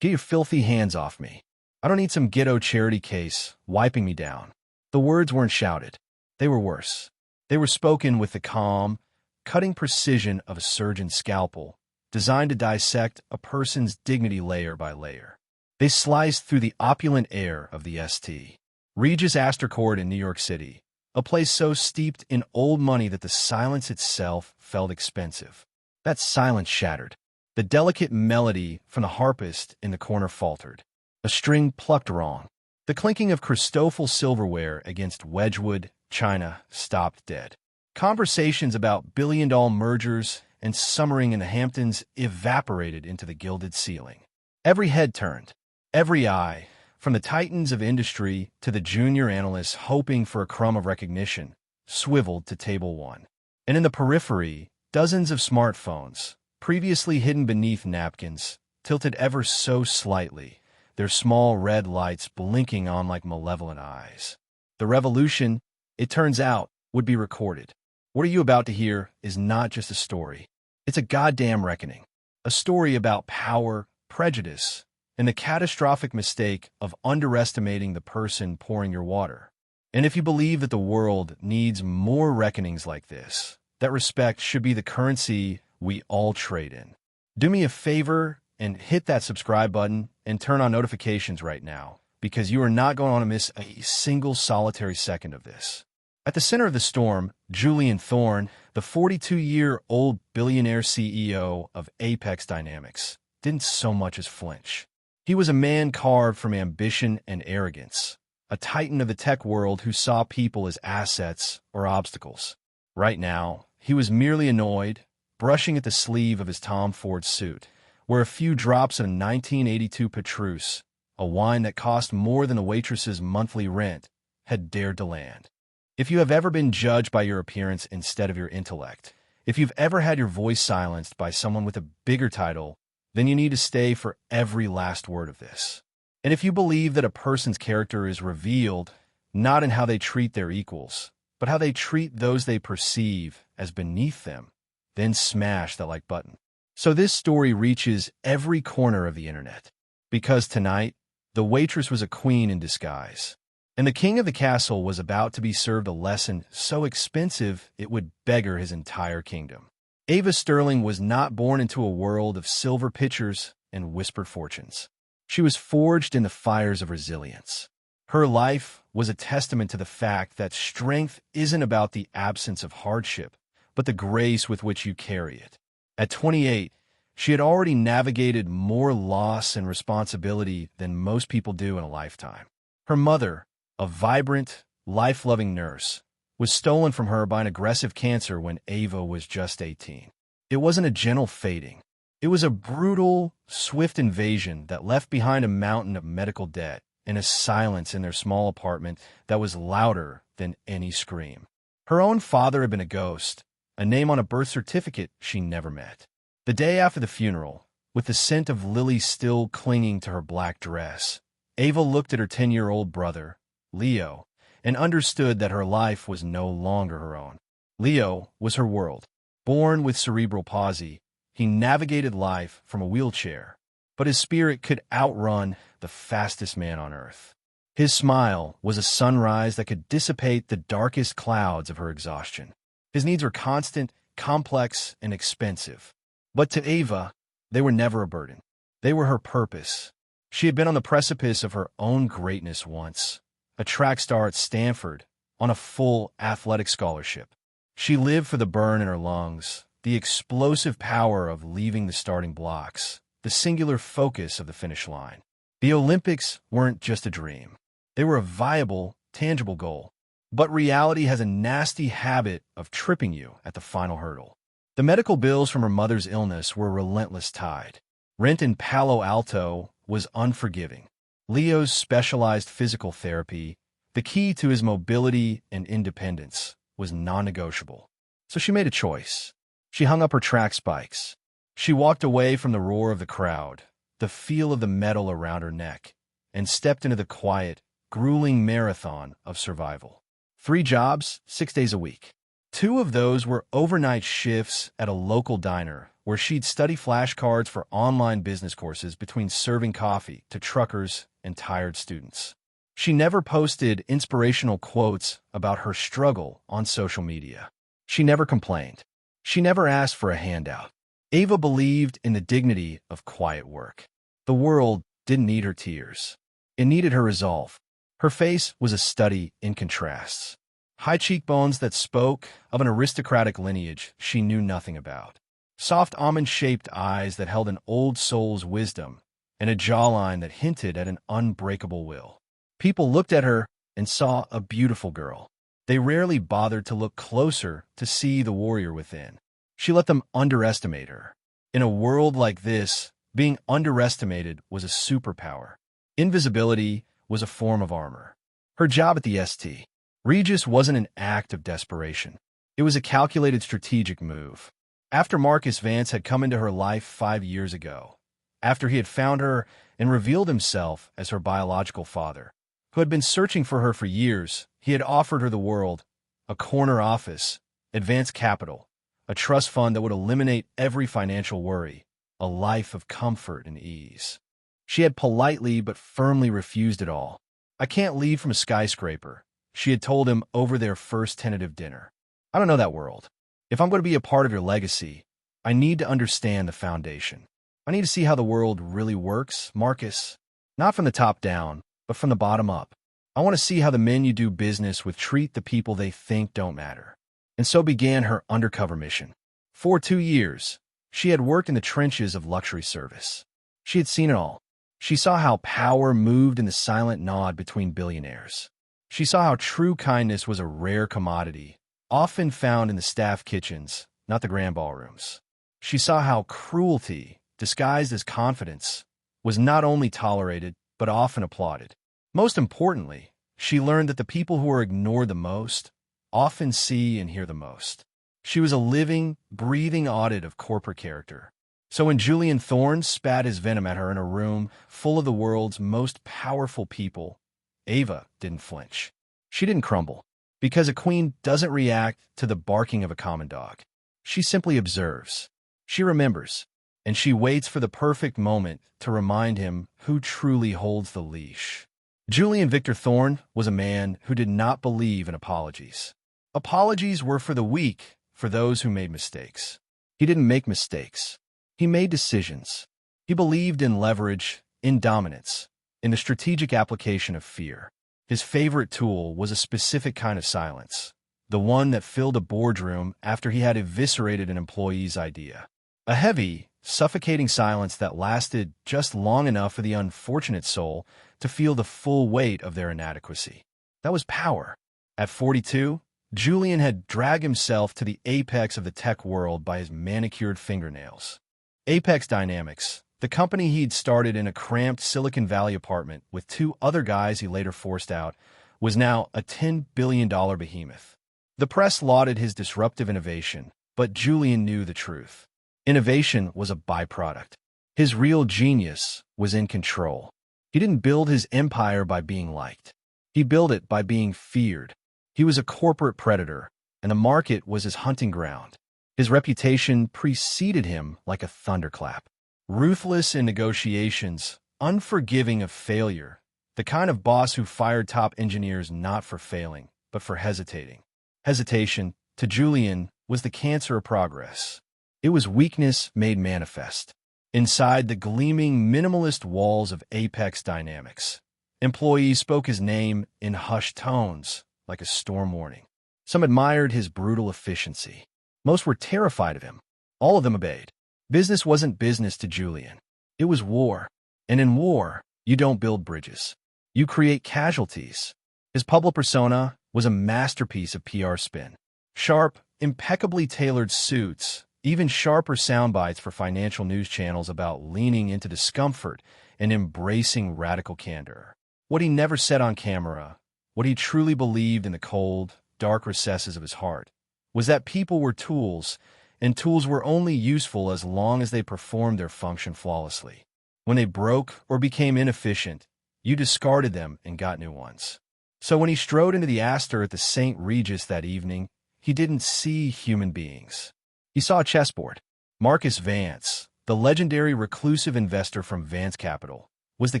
Get your filthy hands off me. I don't need some ghetto charity case wiping me down. The words weren't shouted. They were worse. They were spoken with the calm, cutting precision of a surgeon's scalpel, designed to dissect a person's dignity layer by layer. They sliced through the opulent air of the St. Regis Astor Court in New York City, a place so steeped in old money that the silence itself felt expensive. That silence shattered. The delicate melody from the harpist in the corner faltered. A string plucked wrong. The clinking of Christoffel silverware against Wedgwood china stopped dead. Conversations about billion-dollar mergers and summering in the Hamptons evaporated into the gilded ceiling. Every head turned. Every eye, from the titans of industry to the junior analysts hoping for a crumb of recognition, swiveled to table one. And in the periphery, dozens of smartphones, previously hidden beneath napkins, tilted ever so slightly, their small red lights blinking on like malevolent eyes. The revolution, it turns out, would be recorded. What are you about to hear is not just a story. It's a goddamn reckoning. A story about power, prejudice, and the catastrophic mistake of underestimating the person pouring your water. And if you believe that the world needs more reckonings like this, that respect should be the currency we all trade in. Do me a favor and hit that subscribe button and turn on notifications right now, because you are not going to miss a single solitary second of this. At the center of the storm, Julian Thorne, the 42-year-old billionaire CEO of Apex Dynamics, didn't so much as flinch. He was a man carved from ambition and arrogance, a titan of the tech world who saw people as assets or obstacles. Right now, he was merely annoyed, brushing at the sleeve of his Tom Ford suit, where a few drops of 1982 Petrus, a wine that cost more than the waitress's monthly rent, had dared to land. If you have ever been judged by your appearance instead of your intellect, if you've ever had your voice silenced by someone with a bigger title, then you need to stay for every last word of this. And if you believe that a person's character is revealed not in how they treat their equals, but how they treat those they perceive as beneath them, then smash that like button. So this story reaches every corner of the internet. Because tonight, the waitress was a queen in disguise. And the king of the castle was about to be served a lesson so expensive it would beggar his entire kingdom. Ava Sterling was not born into a world of silver pitchers and whispered fortunes. She was forged in the fires of resilience. Her life was a testament to the fact that strength isn't about the absence of hardship, but the grace with which you carry it. At 28, she had already navigated more loss and responsibility than most people do in a lifetime. Her mother, a vibrant, life-loving nurse, was stolen from her by an aggressive cancer when Ava was just 18. It wasn't a gentle fading. It was a brutal, swift invasion that left behind a mountain of medical debt and a silence in their small apartment that was louder than any scream. Her own father had been a ghost, a name on a birth certificate she never met. The day after the funeral, with the scent of lilies still clinging to her black dress, Ava looked at her 10-year-old brother, Leo, and understood that her life was no longer her own. Leo was her world. Born with cerebral palsy, he navigated life from a wheelchair, but his spirit could outrun the fastest man on earth. His smile was a sunrise that could dissipate the darkest clouds of her exhaustion. His needs were constant, complex, and expensive. But to Ava, they were never a burden. They were her purpose. She had been on the precipice of her own greatness once, a track star at Stanford, on a full athletic scholarship. She lived for the burn in her lungs, the explosive power of leaving the starting blocks, the singular focus of the finish line. The Olympics weren't just a dream. They were a viable, tangible goal. But reality has a nasty habit of tripping you at the final hurdle. The medical bills from her mother's illness were a relentless tide. Rent in Palo Alto was unforgiving. Leo's specialized physical therapy, the key to his mobility and independence, was non-negotiable. So she made a choice. She hung up her track spikes. She walked away from the roar of the crowd, the feel of the metal around her neck, and stepped into the quiet, grueling marathon of survival. 3 jobs, 6 days a week. 2 of those were overnight shifts at a local diner where she'd study flashcards for online business courses between serving coffee to truckers and tired students. She never posted inspirational quotes about her struggle on social media. She never complained. She never asked for a handout. Ava believed in the dignity of quiet work. The world didn't need her tears. It needed her resolve. Her face was a study in contrasts. High cheekbones that spoke of an aristocratic lineage she knew nothing about. Soft almond-shaped eyes that held an old soul's wisdom, and a jawline that hinted at an unbreakable will. People looked at her and saw a beautiful girl. They rarely bothered to look closer to see the warrior within. She let them underestimate her. In a world like this, being underestimated was a superpower. Invisibility was a form of armor. Her job at the St. Regis wasn't an act of desperation. It was a calculated strategic move. After Marcus Vance had come into her life 5 years ago, after he had found her and revealed himself as her biological father, who had been searching for her for years, he had offered her the world, a corner office, advanced capital, a trust fund that would eliminate every financial worry, a life of comfort and ease. She had politely but firmly refused it all. "I can't leave from a skyscraper," she had told him over their first tentative dinner. "I don't know that world. If I'm going to be a part of your legacy, I need to understand the foundation. I need to see how the world really works, Marcus. Not from the top down, but from the bottom up. I want to see how the men you do business with treat the people they think don't matter." And so began her undercover mission. For 2 years, she had worked in the trenches of luxury service. She had seen it all. She saw how power moved in the silent nod between billionaires. She saw how true kindness was a rare commodity, often found in the staff kitchens, not the grand ballrooms. She saw how cruelty, disguised as confidence, was not only tolerated, but often applauded. Most importantly, she learned that the people who are ignored the most often see and hear the most. She was a living, breathing audit of corporate character. So when Julian Thorne spat his venom at her in a room full of the world's most powerful people, Ava didn't flinch. She didn't crumble, because a queen doesn't react to the barking of a common dog. She simply observes. She remembers, and she waits for the perfect moment to remind him who truly holds the leash. Julian Victor Thorne was a man who did not believe in apologies. Apologies were for the weak, for those who made mistakes. He didn't make mistakes. He made decisions. He believed in leverage, in dominance, in the strategic application of fear. His favorite tool was a specific kind of silence, the one that filled a boardroom after he had eviscerated an employee's idea. A heavy, suffocating silence that lasted just long enough for the unfortunate soul to feel the full weight of their inadequacy. That was power. At 42, Julian had dragged himself to the apex of the tech world by his manicured fingernails. Apex Dynamics, the company he'd started in a cramped Silicon Valley apartment with 2 other guys he later forced out, was now a $10 billion behemoth. The press lauded his disruptive innovation, but Julian knew the truth. Innovation was a byproduct. His real genius was in control. He didn't build his empire by being liked. He built it by being feared. He was a corporate predator, and the market was his hunting ground. His reputation preceded him like a thunderclap. Ruthless in negotiations, unforgiving of failure, the kind of boss who fired top engineers not for failing, but for hesitating. Hesitation, to Julian, was the cancer of progress. It was weakness made manifest. Inside the gleaming, minimalist walls of Apex Dynamics, employees spoke his name in hushed tones, like a storm warning. Some admired his brutal efficiency. Most were terrified of him. All of them obeyed. Business wasn't business to Julian. It was war. And in war, you don't build bridges. You create casualties. His public persona was a masterpiece of PR spin. Sharp, impeccably tailored suits, even sharper sound bites for financial news channels about leaning into discomfort and embracing radical candor. What he never said on camera, what he truly believed in the cold, dark recesses of his heart, was that people were tools, and tools were only useful as long as they performed their function flawlessly. When they broke or became inefficient, you discarded them and got new ones. So when he strode into the Astor at the St. Regis that evening, he didn't see human beings. He saw a chessboard. Marcus Vance, the legendary reclusive investor from Vance Capital, was the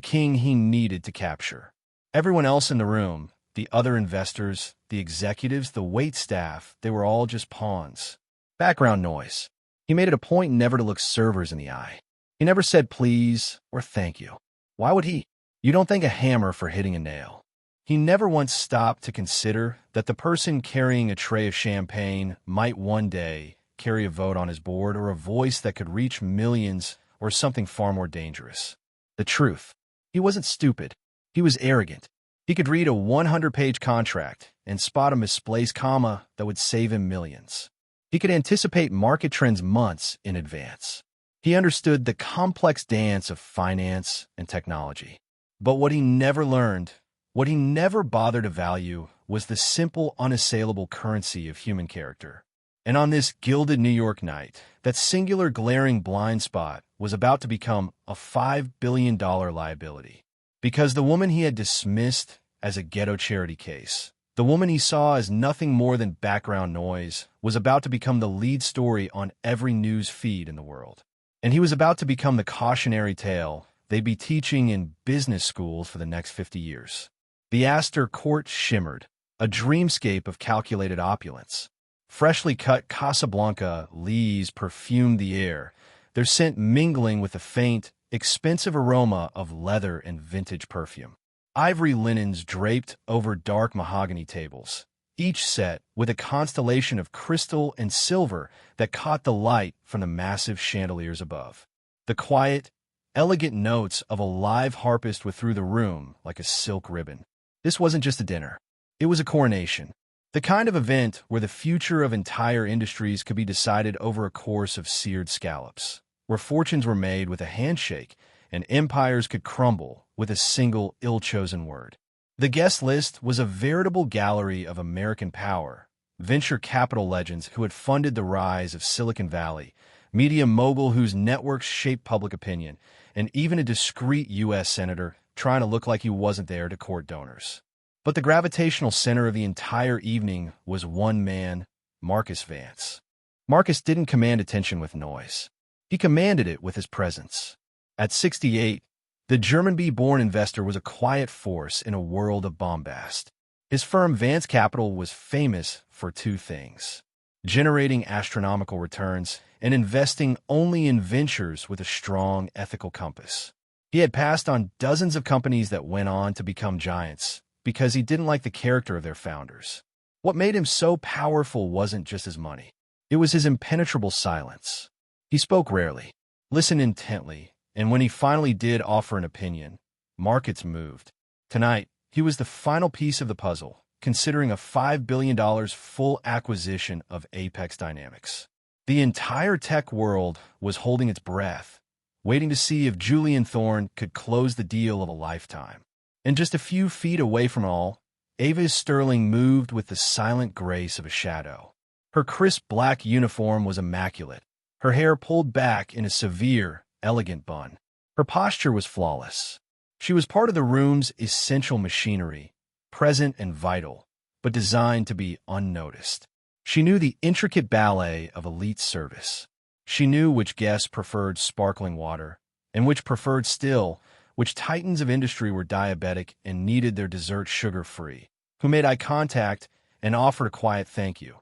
king he needed to capture. Everyone else in the room, the other investors, the executives, the wait staff, they were all just pawns. Background noise. He made it a point never to look servers in the eye. He never said please or thank you. Why would he? You don't thank a hammer for hitting a nail. He never once stopped to consider that the person carrying a tray of champagne might one day carry a vote on his board or a voice that could reach millions or something far more dangerous. The truth. He wasn't stupid. He was arrogant. He could read a 100-page contract and spot a misplaced comma that would save him millions. He could anticipate market trends months in advance. He understood the complex dance of finance and technology. But what he never learned, what he never bothered to value, was the simple, unassailable currency of human character. And on this gilded New York night, that singular glaring blind spot was about to become a $5 billion liability. Because the woman he had dismissed as a ghetto charity case, the woman he saw as nothing more than background noise, was about to become the lead story on every news feed in the world. And he was about to become the cautionary tale they'd be teaching in business schools for the next 50 years. The Astor Court shimmered, a dreamscape of calculated opulence. Freshly cut Casablanca lees perfumed the air, their scent mingling with the faint, expensive aroma of leather and vintage perfume. Ivory linens draped over dark mahogany tables, each set with a constellation of crystal and silver that caught the light from the massive chandeliers above. The quiet, elegant notes of a live harpist went through the room like a silk ribbon. This wasn't just a dinner. It was a coronation. The kind of event where the future of entire industries could be decided over a course of seared scallops, where fortunes were made with a handshake and empires could crumble with a single ill-chosen word. The guest list was a veritable gallery of American power, venture capital legends who had funded the rise of Silicon Valley, media mogul whose networks shaped public opinion, and even a discreet U.S. senator trying to look like he wasn't there to court donors. But the gravitational center of the entire evening was one man, Marcus Vance. Marcus didn't command attention with noise. He commanded it with his presence. At 68, the German-born investor was a quiet force in a world of bombast. His firm Vance Capital was famous for two things: generating astronomical returns and investing only in ventures with a strong ethical compass. He had passed on dozens of companies that went on to become giants because he didn't like the character of their founders. What made him so powerful wasn't just his money. It was his impenetrable silence. He spoke rarely, listened intently, and when he finally did offer an opinion, markets moved. Tonight, he was the final piece of the puzzle, considering a $5 billion full acquisition of Apex Dynamics. The entire tech world was holding its breath, waiting to see if Julian Thorne could close the deal of a lifetime. And just a few feet away from all, Ava Sterling moved with the silent grace of a shadow. Her crisp black uniform was immaculate, her hair pulled back in a severe, elegant bun. Her posture was flawless. She was part of the room's essential machinery, present and vital, but designed to be unnoticed. She knew the intricate ballet of elite service. She knew which guests preferred sparkling water, and which preferred still, which titans of industry were diabetic and needed their dessert sugar-free, who made eye contact and offered a quiet thank you,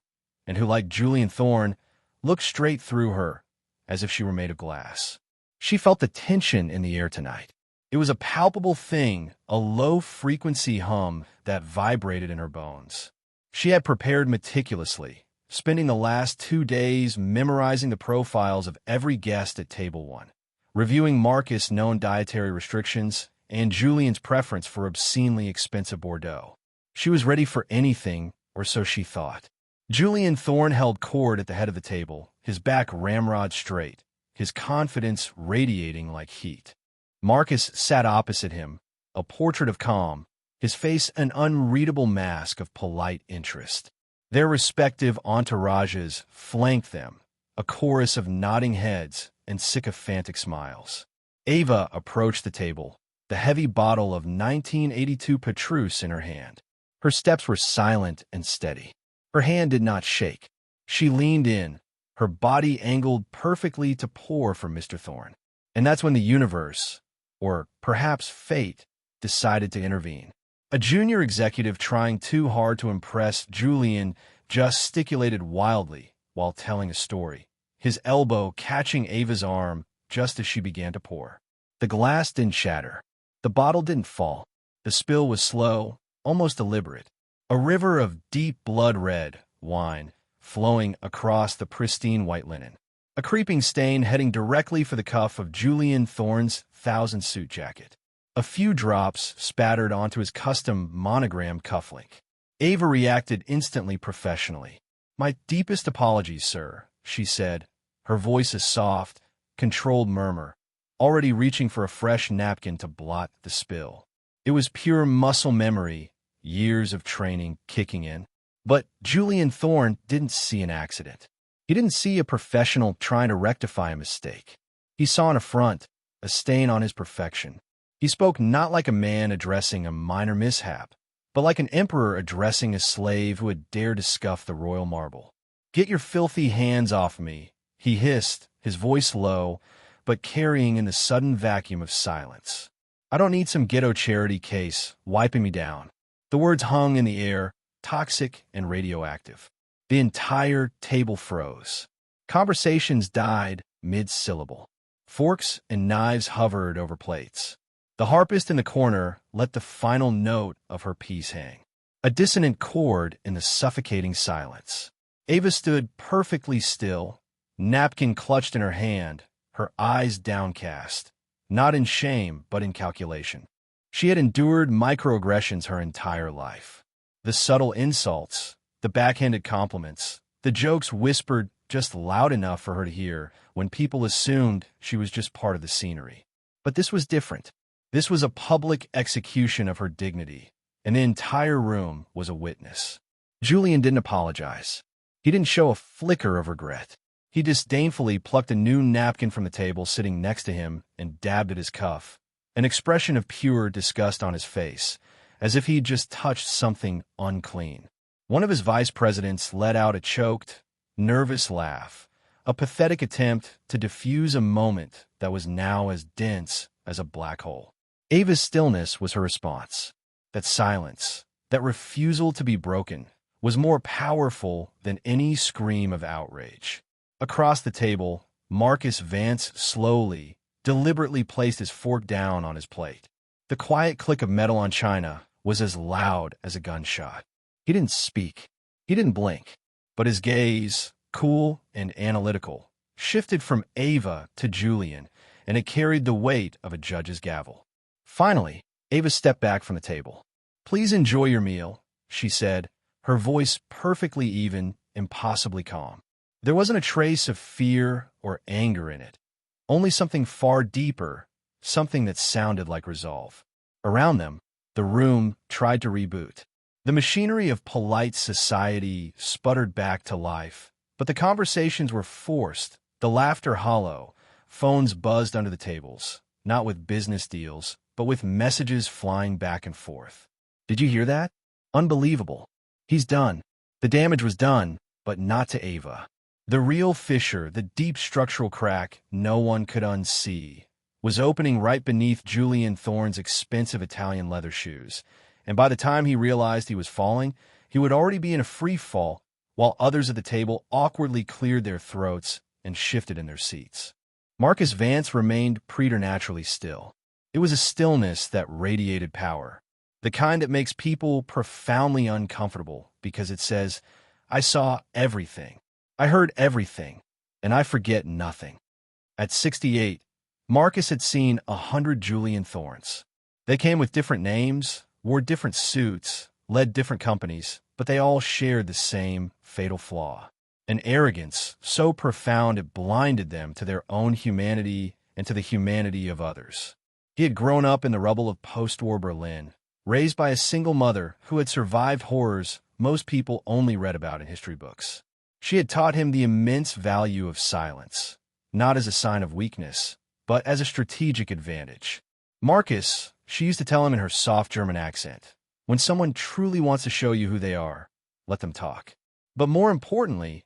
and who, like Julian Thorne, looked straight through her, as if she were made of glass. She felt the tension in the air tonight. It was a palpable thing, a low-frequency hum that vibrated in her bones. She had prepared meticulously, spending the last 2 days memorizing the profiles of every guest at Table 1, reviewing Marcus' known dietary restrictions and Julian's preference for obscenely expensive Bordeaux. She was ready for anything, or so she thought. Julian Thorne held court at the head of the table, his back ramrod straight, his confidence radiating like heat. Marcus sat opposite him, a portrait of calm, his face an unreadable mask of polite interest. Their respective entourages flanked them, a chorus of nodding heads and sycophantic smiles. Ava approached the table, the heavy bottle of 1982 Petrus in her hand. Her steps were silent and steady. Her hand did not shake. She leaned in, her body angled perfectly to pour for Mr. Thorne. And that's when the universe, or perhaps fate, decided to intervene. A junior executive trying too hard to impress Julian gesticulated wildly while telling a story, his elbow catching Ava's arm just as she began to pour. The glass didn't shatter. The bottle didn't fall. The spill was slow, almost deliberate. A river of deep blood-red wine flowing across the pristine white linen. A creeping stain heading directly for the cuff of Julian Thorne's thousand-suit jacket. A few drops spattered onto his custom monogram cufflink. Ava reacted instantly professionally. "My deepest apologies, sir," she said, her voice a soft, controlled murmur, already reaching for a fresh napkin to blot the spill. It was pure muscle memory, years of training kicking in. But Julian Thorne didn't see an accident. He didn't see a professional trying to rectify a mistake. He saw an affront, a stain on his perfection. He spoke not like a man addressing a minor mishap, but like an emperor addressing a slave who had dared to scuff the royal marble. "Get your filthy hands off me," he hissed, his voice low, but carrying in the sudden vacuum of silence. "I don't need some ghetto charity case wiping me down." The words hung in the air, toxic and radioactive. The entire table froze. Conversations died mid-syllable. Forks and knives hovered over plates. The harpist in the corner let the final note of her piece hang, a dissonant chord in the suffocating silence. Ava stood perfectly still, napkin clutched in her hand, her eyes downcast, not in shame but in calculation. She had endured microaggressions her entire life. The subtle insults, the backhanded compliments, the jokes whispered just loud enough for her to hear when people assumed she was just part of the scenery. But this was different. This was a public execution of her dignity, and the entire room was a witness. Julian didn't apologize. He didn't show a flicker of regret. He disdainfully plucked a new napkin from the table sitting next to him and dabbed at his cuff, an expression of pure disgust on his face, as if he'd just touched something unclean. One of his vice presidents let out a choked, nervous laugh, a pathetic attempt to diffuse a moment that was now as dense as a black hole. Ava's stillness was her response. That silence, that refusal to be broken, was more powerful than any scream of outrage. Across the table, Marcus Vance slowly, deliberately placed his fork down on his plate. The quiet click of metal on china was as loud as a gunshot. He didn't speak. He didn't blink. But his gaze, cool and analytical, shifted from Ava to Julian, and it carried the weight of a judge's gavel. Finally, Ava stepped back from the table. "Please enjoy your meal," she said, her voice perfectly even, impossibly calm. There wasn't a trace of fear or anger in it, only something far deeper, something that sounded like resolve. Around them, the room tried to reboot. The machinery of polite society sputtered back to life, but the conversations were forced, the laughter hollow, phones buzzed under the tables, not with business deals, but with messages flying back and forth. "Did you hear that? Unbelievable. He's done." The damage was done, but not to Ava. The real fissure, the deep structural crack no one could unsee, was opening right beneath Julian Thorne's expensive Italian leather shoes, and by the time he realized he was falling, he would already be in a free fall, while others at the table awkwardly cleared their throats and shifted in their seats. Marcus Vance remained preternaturally still. It was a stillness that radiated power, the kind that makes people profoundly uncomfortable because it says, "I saw everything, I heard everything, and I forget nothing." At 68, Marcus had seen 100 Julian Thornes. They came with different names, wore different suits, led different companies, but they all shared the same fatal flaw, an arrogance so profound it blinded them to their own humanity and to the humanity of others. He had grown up in the rubble of post-war Berlin, raised by a single mother who had survived horrors most people only read about in history books. She had taught him the immense value of silence, not as a sign of weakness, but as a strategic advantage. "Marcus," she used to tell him in her soft German accent, "when someone truly wants to show you who they are, let them talk. But more importantly,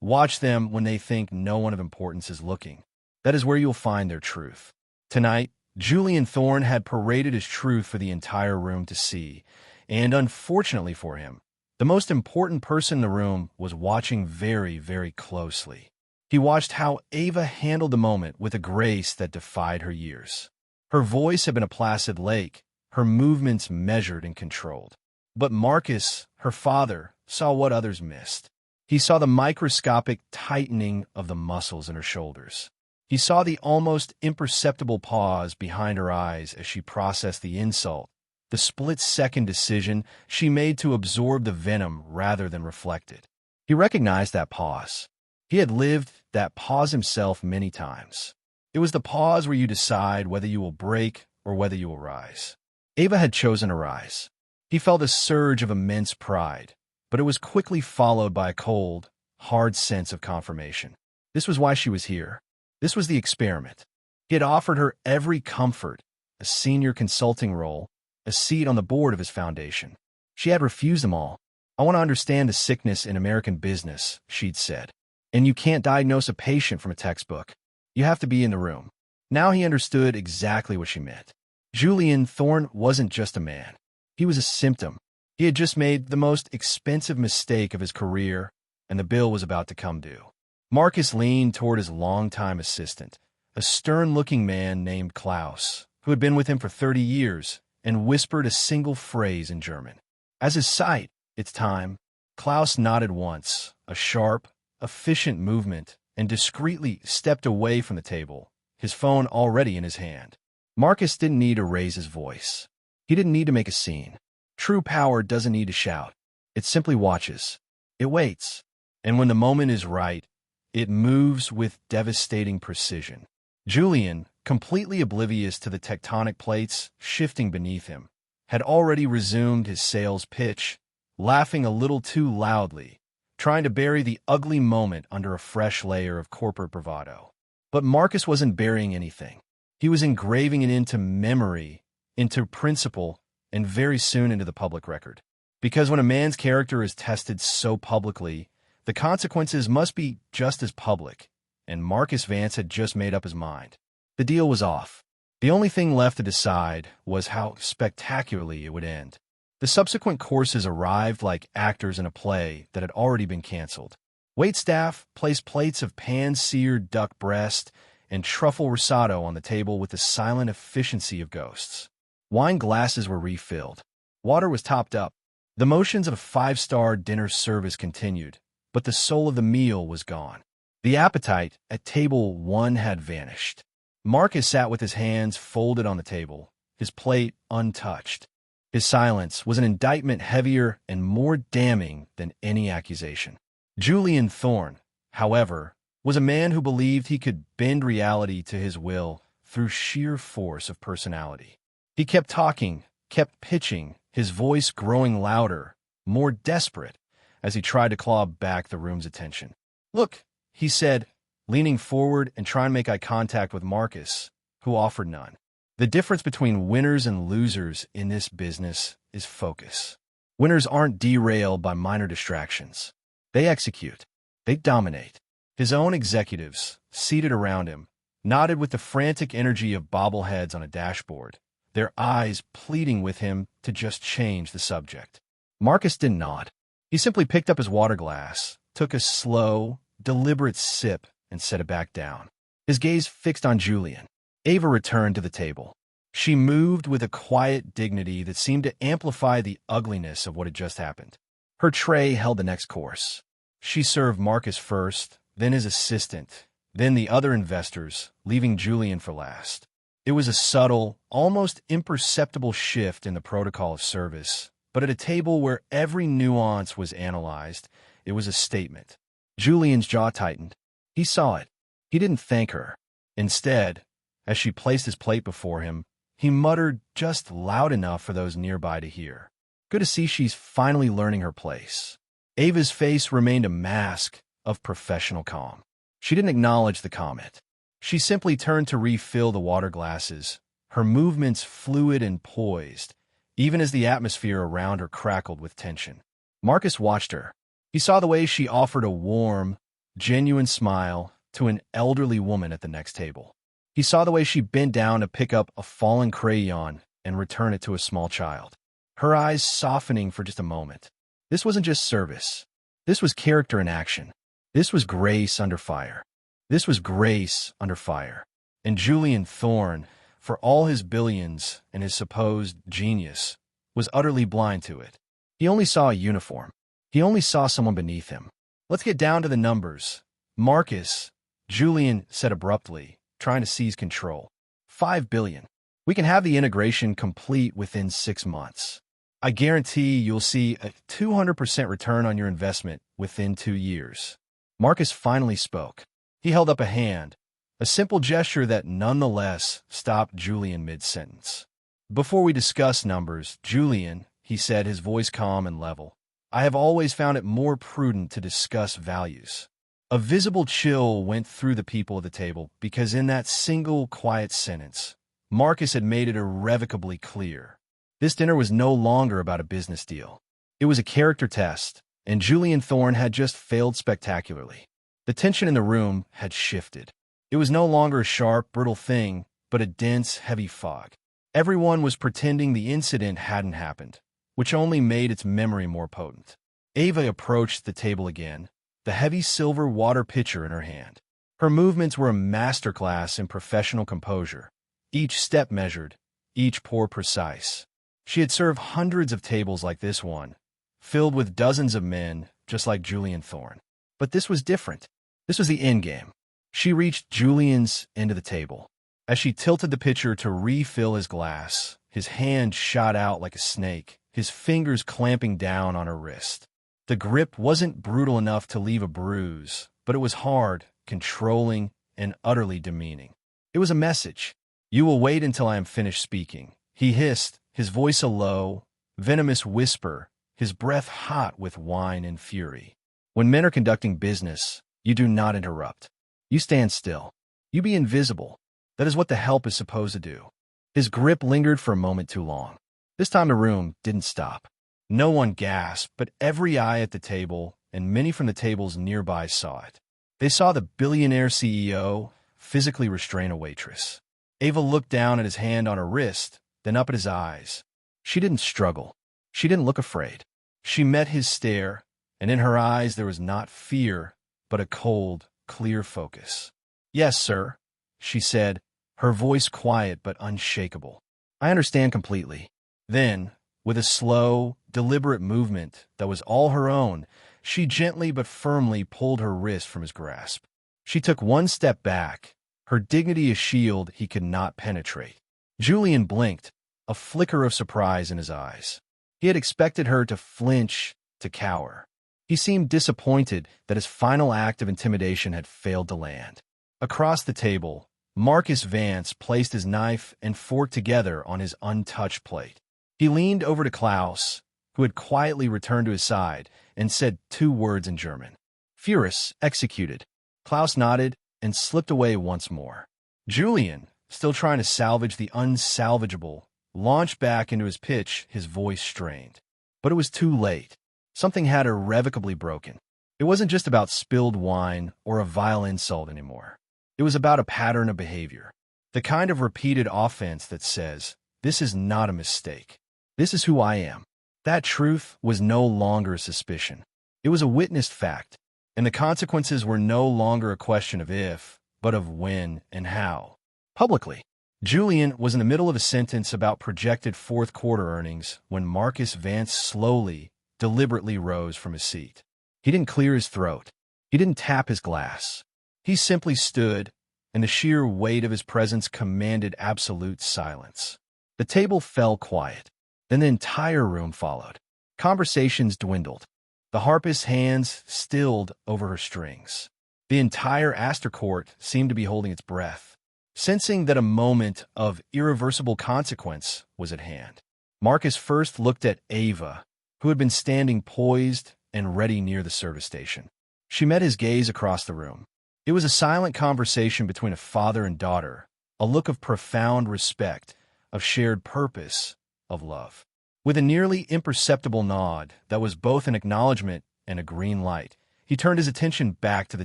Watch them when they think no one of importance is looking. That is where you'll find their truth. Tonight, Julian Thorne had paraded his truth for the entire room to see, and unfortunately for him, the most important person in the room was watching very, very closely. He watched how Ava handled the moment with a grace that defied her years. Her voice had been a placid lake, her movements measured and controlled. But Marcus, her father, saw what others missed. He saw the microscopic tightening of the muscles in her shoulders. He saw the almost imperceptible pause behind her eyes as she processed the insult, the split-second decision she made to absorb the venom rather than reflect it. He recognized that pause. He had lived that pause himself many times. It was the pause where you decide whether you will break or whether you will rise. Ava had chosen to rise. He felt a surge of immense pride, but it was quickly followed by a cold, hard sense of confirmation. This was why she was here. This was the experiment. He had offered her every comfort, a senior consulting role, a seat on the board of his foundation. She had refused them all. "I want to understand the sickness in American business," she'd said. "And you can't diagnose a patient from a textbook. You have to be in the room." Now he understood exactly what she meant. Julian Thorne wasn't just a man. He was a symptom. He had just made the most expensive mistake of his career, and the bill was about to come due. Marcus leaned toward his longtime assistant, a stern-looking man named Klaus, who had been with him for 30 years, and whispered a single phrase in German. As his sight, "It's time," Klaus nodded once, a sharp, efficient movement, and discreetly stepped away from the table, his phone already in his hand. Marcus didn't need to raise his voice. He didn't need to make a scene. True power doesn't need to shout. It simply watches. It waits. And when the moment is right, it moves with devastating precision. Julian, completely oblivious to the tectonic plates shifting beneath him, had already resumed his sales pitch, laughing a little too loudly, trying to bury the ugly moment under a fresh layer of corporate bravado. But Marcus wasn't burying anything. He was engraving it into memory, into principle, and very soon into the public record. Because when a man's character is tested so publicly, the consequences must be just as public, and Marcus Vance had just made up his mind. The deal was off. The only thing left to decide was how spectacularly it would end. The subsequent courses arrived like actors in a play that had already been canceled. Waitstaff placed plates of pan-seared duck breast and truffle risotto on the table with the silent efficiency of ghosts. Wine glasses were refilled. Water was topped up. The motions of a five-star dinner service continued, but the soul of the meal was gone. The appetite at table 1 had vanished. Marcus sat with his hands folded on the table, his plate untouched. His silence was an indictment heavier and more damning than any accusation. Julian Thorne, however, was a man who believed he could bend reality to his will through sheer force of personality. He kept talking, kept pitching, his voice growing louder, more desperate, as he tried to claw back the room's attention. "Look," he said, leaning forward and trying to make eye contact with Marcus, who offered none. "The difference between winners and losers in this business is focus. Winners aren't derailed by minor distractions. They execute. They dominate." His own executives, seated around him, nodded with the frantic energy of bobbleheads on a dashboard, their eyes pleading with him to just change the subject. Marcus didn't nod. He simply picked up his water glass, took a slow, deliberate sip, and set it back down. His gaze fixed on Julian. Ava returned to the table. She moved with a quiet dignity that seemed to amplify the ugliness of what had just happened. Her tray held the next course. She served Marcus first, then his assistant, then the other investors, leaving Julian for last. It was a subtle, almost imperceptible shift in the protocol of service, but at a table where every nuance was analyzed, it was a statement. Julian's jaw tightened. He saw it. He didn't thank her. Instead, as she placed his plate before him, he muttered just loud enough for those nearby to hear. "Good to see she's finally learning her place." Ava's face remained a mask of professional calm. She didn't acknowledge the comment. She simply turned to refill the water glasses, her movements fluid and poised, even as the atmosphere around her crackled with tension. Marcus watched her. He saw the way she offered a warm, genuine smile to an elderly woman at the next table. He saw the way she bent down to pick up a fallen crayon and return it to a small child, her eyes softening for just a moment. This wasn't just service. This was character in action. This was grace under fire. This was grace under fire. And Julian Thorne, for all his billions and his supposed genius, was utterly blind to it. He only saw a uniform. He only saw someone beneath him. "Let's get down to the numbers. Marcus," Julian said abruptly, trying to seize control. "$5 billion. We can have the integration complete within 6 months. I guarantee you'll see a 200% return on your investment within 2 years." Marcus finally spoke. He held up a hand, a simple gesture that nonetheless stopped Julian mid-sentence. "Before we discuss numbers, Julian," he said, his voice calm and level, "I have always found it more prudent to discuss values." A visible chill went through the people at the table because in that single quiet sentence, Marcus had made it irrevocably clear. This dinner was no longer about a business deal. It was a character test, and Julian Thorne had just failed spectacularly. The tension in the room had shifted. It was no longer a sharp, brittle thing, but a dense, heavy fog. Everyone was pretending the incident hadn't happened, which only made its memory more potent. Ava approached the table again, the heavy silver water pitcher in her hand. Her movements were a masterclass in professional composure, each step measured, each pour precise. She had served hundreds of tables like this one, filled with dozens of men just like Julian Thorne. But this was different. This was the endgame. She reached Julian's end of the table. As she tilted the pitcher to refill his glass, his hand shot out like a snake, his fingers clamping down on her wrist. The grip wasn't brutal enough to leave a bruise, but it was hard, controlling, and utterly demeaning. It was a message. "You will wait until I am finished speaking," he hissed, his voice a low, venomous whisper, his breath hot with wine and fury. "When men are conducting business, you do not interrupt. You stand still. You be invisible. That is what the help is supposed to do." His grip lingered for a moment too long. This time the room didn't stop. No one gasped, but every eye at the table, and many from the tables nearby, saw it. They saw the billionaire CEO physically restrain a waitress. Ava looked down at his hand on her wrist, then up at his eyes. She didn't struggle. She didn't look afraid. She met his stare, and in her eyes there was not fear, but a cold, clear focus. "Yes, sir," she said, her voice quiet but unshakable. "I understand completely." Then, with a slow, deliberate movement that was all her own, she gently but firmly pulled her wrist from his grasp. She took one step back, her dignity a shield he could not penetrate. Julian blinked, a flicker of surprise in his eyes. He had expected her to flinch, to cower. He seemed disappointed that his final act of intimidation had failed to land. Across the table, Marcus Vance placed his knife and fork together on his untouched plate. He leaned over to Klaus, who had quietly returned to his side, and said 2 words in German. "Furious, executed." Klaus nodded and slipped away once more. Julian, still trying to salvage the unsalvageable, launched back into his pitch, his voice strained. But it was too late. Something had irrevocably broken. It wasn't just about spilled wine or a vile insult anymore. It was about a pattern of behavior. The kind of repeated offense that says, "This is not a mistake. This is who I am." That truth was no longer a suspicion. It was a witnessed fact, and the consequences were no longer a question of if, but of when and how. Publicly, Julian was in the middle of a sentence about projected fourth-quarter earnings when Marcus Vance slowly, deliberately rose from his seat. He didn't clear his throat. He didn't tap his glass. He simply stood, and the sheer weight of his presence commanded absolute silence. The table fell quiet. Then the entire room followed. Conversations dwindled. The harpist's hands stilled over her strings. The entire Astor Court seemed to be holding its breath, sensing that a moment of irreversible consequence was at hand. Marcus first looked at Ava, who had been standing poised and ready near the service station. She met his gaze across the room. It was a silent conversation between a father and daughter, a look of profound respect, of shared purpose, of love. With a nearly imperceptible nod that was both an acknowledgement and a green light, He turned his attention back to the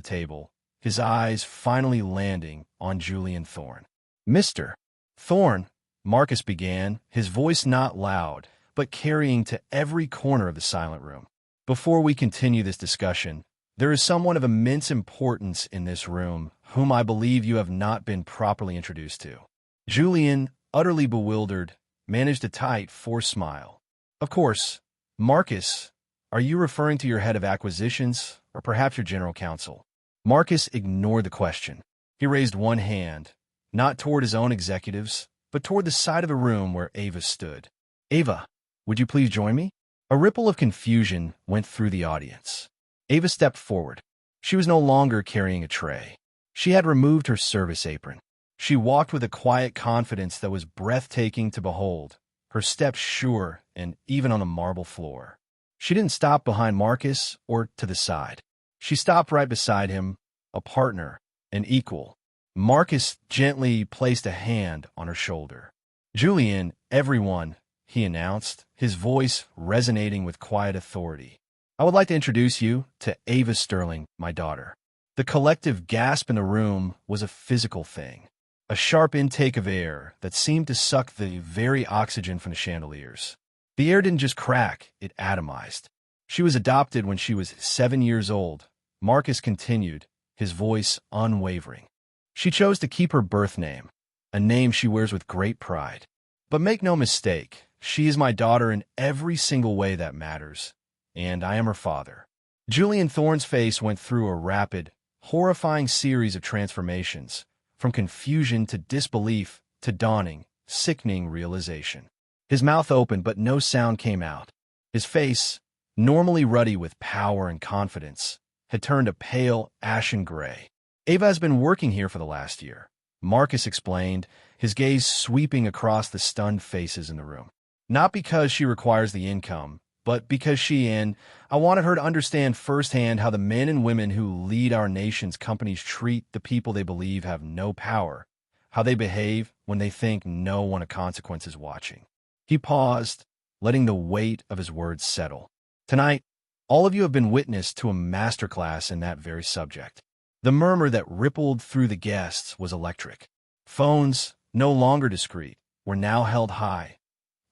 table, his eyes finally landing on Julian Thorne. "Mr. Thorne," Marcus began, his voice not loud, but carrying to every corner of the silent room. "Before we continue this discussion, there is someone of immense importance in this room whom I believe you have not been properly introduced to." Julian, utterly bewildered, managed a tight, forced smile. "Of course, Marcus, are you referring to your head of acquisitions or perhaps your general counsel?" Marcus ignored the question. He raised one hand, not toward his own executives, but toward the side of the room where Ava stood. "Ava, would you please join me?" A ripple of confusion went through the audience. Ava stepped forward. She was no longer carrying a tray. She had removed her service apron. She walked with a quiet confidence that was breathtaking to behold, her steps sure and even on the marble floor. She didn't stop behind Marcus or to the side. She stopped right beside him, a partner, an equal. Marcus gently placed a hand on her shoulder. "Julian, everyone," he announced, his voice resonating with quiet authority. "I would like to introduce you to Ava Sterling, my daughter." The collective gasp in the room was a physical thing, a sharp intake of air that seemed to suck the very oxygen from the chandeliers. The air didn't just crack, it atomized. "She was adopted when she was 7 years old," Marcus continued, his voice unwavering. "She chose to keep her birth name, a name she wears with great pride. But make no mistake, she is my daughter in every single way that matters, and I am her father." Julian Thorne's face went through a rapid, horrifying series of transformations, from confusion to disbelief to dawning, sickening realization. His mouth opened, but no sound came out. His face, normally ruddy with power and confidence, had turned a pale, ashen gray. "Ava has been working here for the last year," Marcus explained, his gaze sweeping across the stunned faces in the room. "Not because she requires the income, but because I wanted her to understand firsthand how the men and women who lead our nation's companies treat the people they believe have no power, how they behave when they think no one of consequence is watching." He paused, letting the weight of his words settle. "Tonight, all of you have been witness to a masterclass in that very subject." The murmur that rippled through the guests was electric. Phones, no longer discreet, were now held high,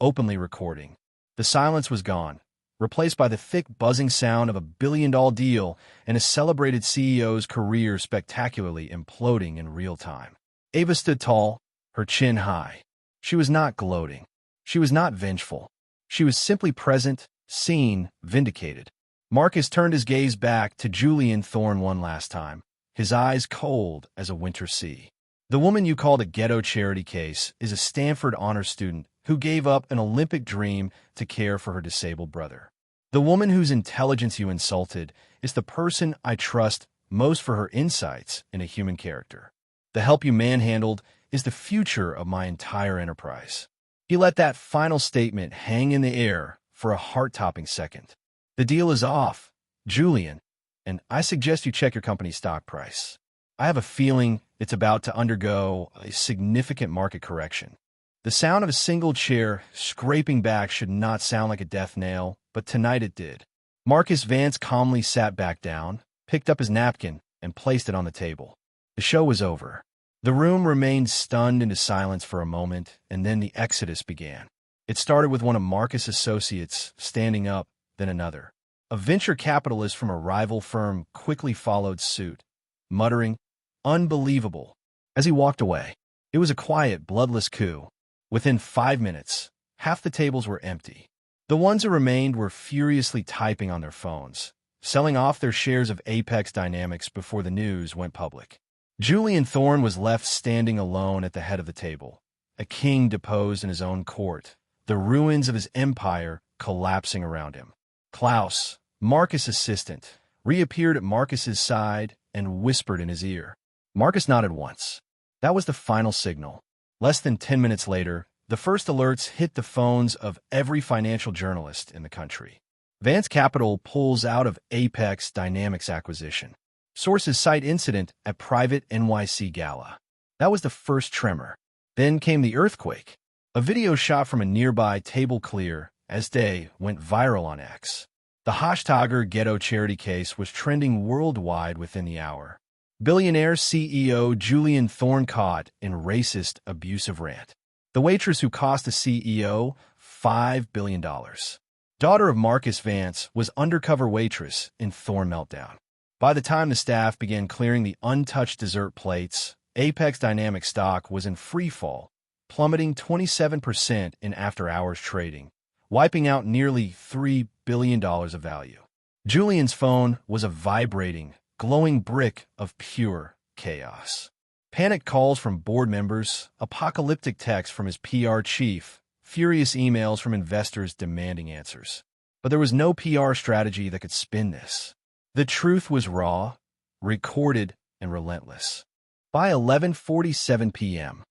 openly recording. The silence was gone, replaced by the thick buzzing sound of a billion-dollar deal and a celebrated CEO's career spectacularly imploding in real time. Ava stood tall, her chin high. She was not gloating. She was not vengeful. She was simply present, seen, vindicated. Marcus turned his gaze back to Julian Thorne one last time, his eyes cold as a winter sea. "The woman you called a ghetto charity case is a Stanford honor student who gave up an Olympic dream to care for her disabled brother. The woman whose intelligence you insulted is the person I trust most for her insights in a human character. The help you manhandled is the future of my entire enterprise." He let that final statement hang in the air for a heart-topping second. "The deal is off, Julian, and I suggest you check your company's stock price. I have a feeling it's about to undergo a significant market correction." The sound of a single chair scraping back should not sound like a death nail, but tonight it did. Marcus Vance calmly sat back down, picked up his napkin, and placed it on the table. The show was over. The room remained stunned into silence for a moment, and then the exodus began. It started with one of Marcus' associates standing up, then another. A venture capitalist from a rival firm quickly followed suit, muttering, "Unbelievable," as he walked away. It was a quiet, bloodless coup. Within 5 minutes, half the tables were empty. The ones who remained were furiously typing on their phones, selling off their shares of Apex Dynamics before the news went public. Julian Thorne was left standing alone at the head of the table, a king deposed in his own court, the ruins of his empire collapsing around him. Klaus, Marcus' assistant, reappeared at Marcus's side and whispered in his ear. Marcus nodded once. That was the final signal. Less than 10 minutes later, the first alerts hit the phones of every financial journalist in the country. Vance Capital pulls out of Apex Dynamics acquisition. Sources cite incident at private NYC gala. That was the first tremor. Then came the earthquake. A video shot from a nearby table clear as day went viral on X. The hashtagger ghetto charity case was trending worldwide within the hour. Billionaire CEO Julian Thorne caught in racist, abusive rant. The waitress who cost the CEO $5 billion. Daughter of Marcus Vance was undercover waitress in Thorne meltdown. By the time the staff began clearing the untouched dessert plates, Apex Dynamics stock was in free fall, plummeting 27% in after-hours trading, wiping out nearly $3 billion of value. Julian's phone was a vibrating, glowing brick of pure chaos. Panicked calls from board members, apocalyptic texts from his PR chief, furious emails from investors demanding answers. But there was no PR strategy that could spin this. The truth was raw, recorded, and relentless. By 11:47 p.m.,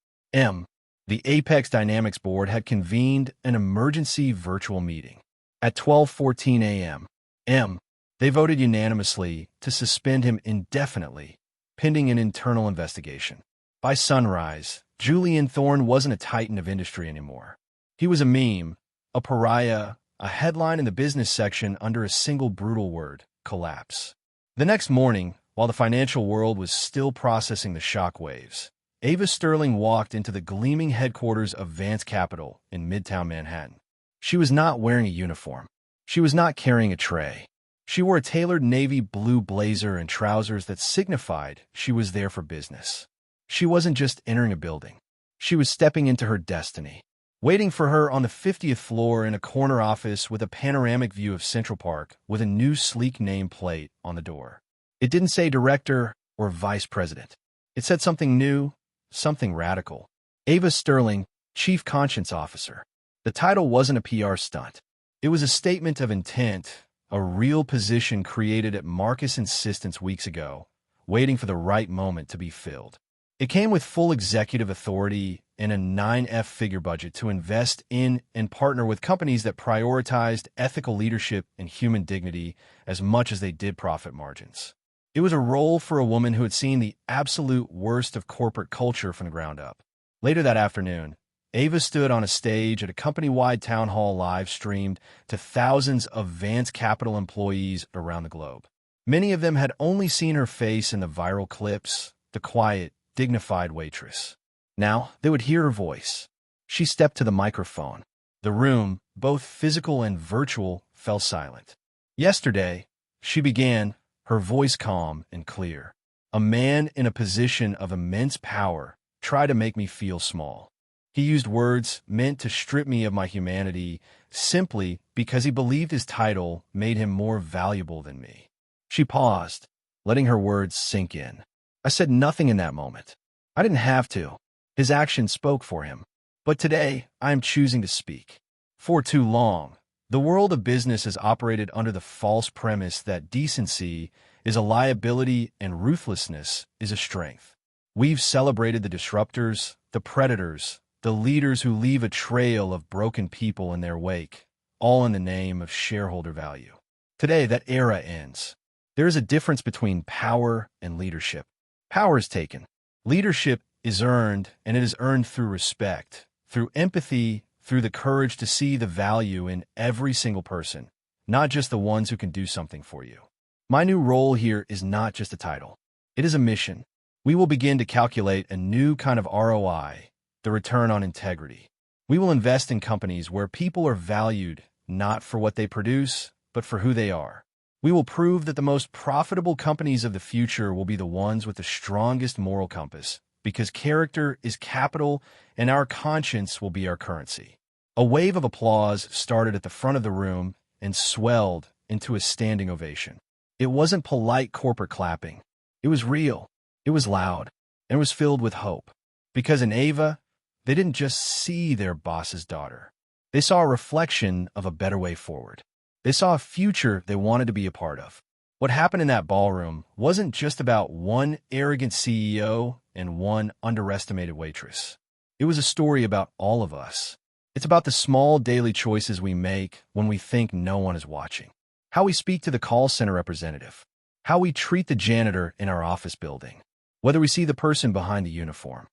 the Apex Dynamics board had convened an emergency virtual meeting. At 12:14 a.m., they voted unanimously to suspend him indefinitely, pending an internal investigation. By sunrise, Julian Thorne wasn't a titan of industry anymore. He was a meme, a pariah, a headline in the business section under a single brutal word: collapse. The next morning, while the financial world was still processing the shockwaves, Ava Sterling walked into the gleaming headquarters of Vance Capital in Midtown Manhattan. She was not wearing a uniform. She was not carrying a tray. She wore a tailored navy blue blazer and trousers that signified she was there for business. She wasn't just entering a building. She was stepping into her destiny. Waiting for her on the 50th floor in a corner office with a panoramic view of Central Park with a new sleek nameplate on the door. It didn't say director or vice president. It said something new, something radical. Ava Sterling, Chief Conscience Officer. The title wasn't a PR stunt. It was a statement of intent, a real position created at Marcus' insistence weeks ago, waiting for the right moment to be filled. It came with full executive authority and a 9-figure budget to invest in and partner with companies that prioritized ethical leadership and human dignity as much as they did profit margins. It was a role for a woman who had seen the absolute worst of corporate culture from the ground up. Later that afternoon, Ava stood on a stage at a company-wide town hall live-streamed to thousands of Vance Capital employees around the globe. Many of them had only seen her face in the viral clips, the quiet, dignified waitress. Now they would hear her voice. She stepped to the microphone. The room, both physical and virtual, fell silent. Yesterday, she began, her voice calm and clear. A man in a position of immense power tried to make me feel small. He used words meant to strip me of my humanity simply because he believed his title made him more valuable than me. She paused, letting her words sink in. I said nothing in that moment. I didn't have to. His actions spoke for him. But today, I am choosing to speak. For too long, the world of business has operated under the false premise that decency is a liability and ruthlessness is a strength. We've celebrated the disruptors, the predators, the leaders who leave a trail of broken people in their wake, all in the name of shareholder value. Today, that era ends. There is a difference between power and leadership. Power is taken. Leadership is earned, and it is earned through respect, through empathy, through the courage to see the value in every single person, not just the ones who can do something for you. My new role here is not just a title. It is a mission. We will begin to calculate a new kind of ROI, the return on integrity. We will invest in companies where people are valued not for what they produce, but for who they are. We will prove that the most profitable companies of the future will be the ones with the strongest moral compass, because character is capital and our conscience will be our currency. A wave of applause started at the front of the room and swelled into a standing ovation. It wasn't polite corporate clapping. It was real. It was loud. And it was filled with hope. Because in Ava, they didn't just see their boss's daughter. They saw a reflection of a better way forward. They saw a future they wanted to be a part of. What happened in that ballroom wasn't just about one arrogant CEO and one underestimated waitress. It was a story about all of us. It's about the small daily choices we make when we think no one is watching. How we speak to the call center representative. How we treat the janitor in our office building. Whether we see the person behind the uniform.